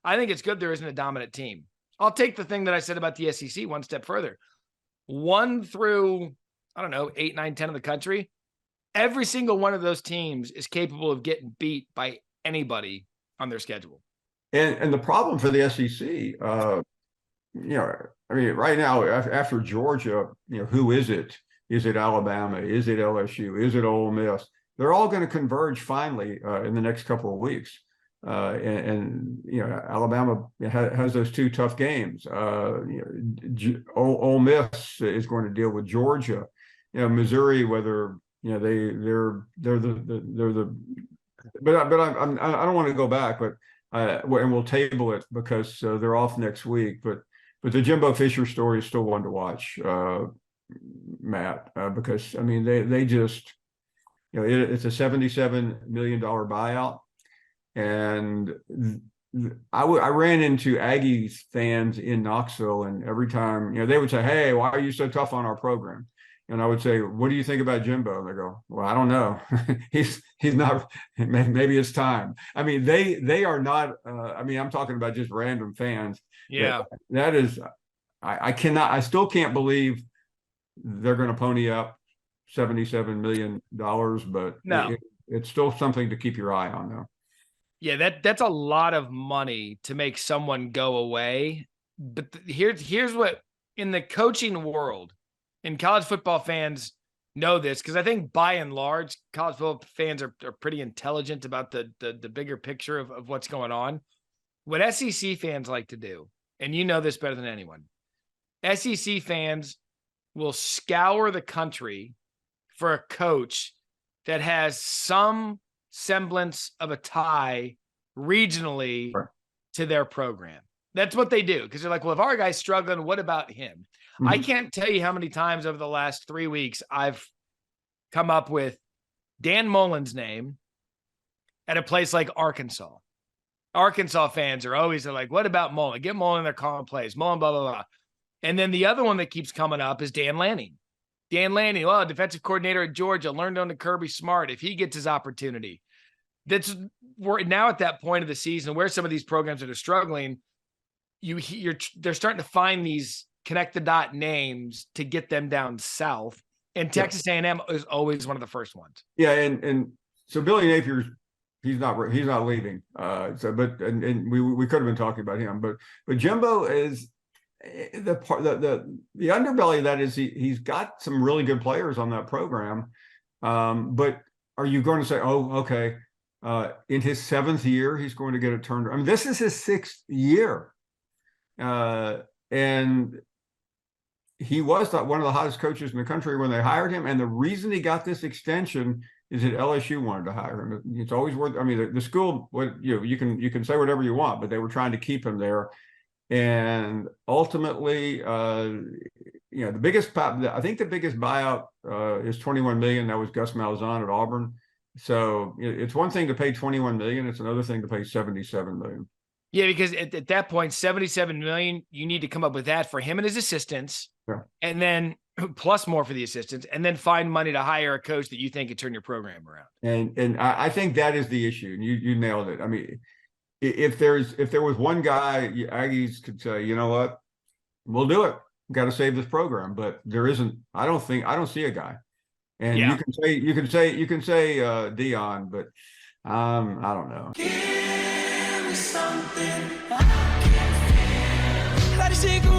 I think it's good there isn't a dominant team. I'll take the thing that I said about the SEC one step further. 1 through, 8, 9, 10 of the country, every single one of those teams is capable of getting beat by anybody on their schedule. And the problem for the SEC, right now after Georgia, who is it? Is it Alabama? Is it LSU? Is it Ole Miss? They're all going to converge finally in the next couple of weeks. Alabama has those 2 tough games. Ole Miss is going to deal with Georgia. Missouri, whether they're the. But I don't want to go back, but and we'll table it because they're off next week. But the Jimbo Fisher story is still one to watch, Matt, because they just it's a $77 million buyout. And I ran into Aggies fans in Knoxville, and every time, they would say, "Hey, why are you so tough on our program?" And I would say, "What do you think about Jimbo?" And they go, "Well, I don't know. he's not. Maybe it's time." They are not. I'm talking about just random fans. Yeah, that is. I still can't believe they're going to pony up $77 million, but no. It's still something to keep your eye on, though. Yeah, that's a lot of money to make someone go away. But here's what, in the coaching world, and college football fans know this, because I think by and large, college football fans are pretty intelligent about the bigger picture of what's going on. What SEC fans like to do, and you know this better than anyone, SEC fans will scour the country for a coach that has some semblance of a tie regionally to their program. That's what they do, because they're like, well, if our guy's struggling, what about him? Mm-hmm. I can't tell you how many times over the last 3 weeks I've come up with Dan Mullen's name at a place like Arkansas. Arkansas fans are always like, what about Mullen? Get Mullen in their calling plays. Mullen, blah, blah, blah. And then the other one that keeps coming up is Dan Lanning. Dan Lanning, defensive coordinator at Georgia, learned under Kirby Smart. If he gets his opportunity, we're now at that point of the season where some of these programs that are struggling, they're starting to find these connect the dot names to get them down south. And Texas A&M is always one of the first ones. Yeah, and so Billy Napier's he's not leaving. We could have been talking about him, but Jimbo is. The underbelly of that is he's got some really good players on that program, but are you going to say, oh, okay, in his 7th year he's going to get it turned? This is his 6th year, and he was one of the hottest coaches in the country when they hired him. And the reason he got this extension is that LSU wanted to hire him. It's always worth. The school, you can say whatever you want, but they were trying to keep him there. And ultimately, the biggest buyout is $21 million. That was Gus Malzahn at Auburn. So it's one thing to pay $21 million. It's another thing to pay $77 million. Yeah, because at that point, $77 million, you need to come up with that for him and his assistants, and then plus more for the assistants, and then find money to hire a coach that you think could turn your program around. And I think that is the issue. And you nailed it. If there was one guy, Aggies could say, you know what, we'll do it. We've got to save this program, but there isn't. I don't see a guy. And you can say Dion, but I don't know. Give me something I can feel.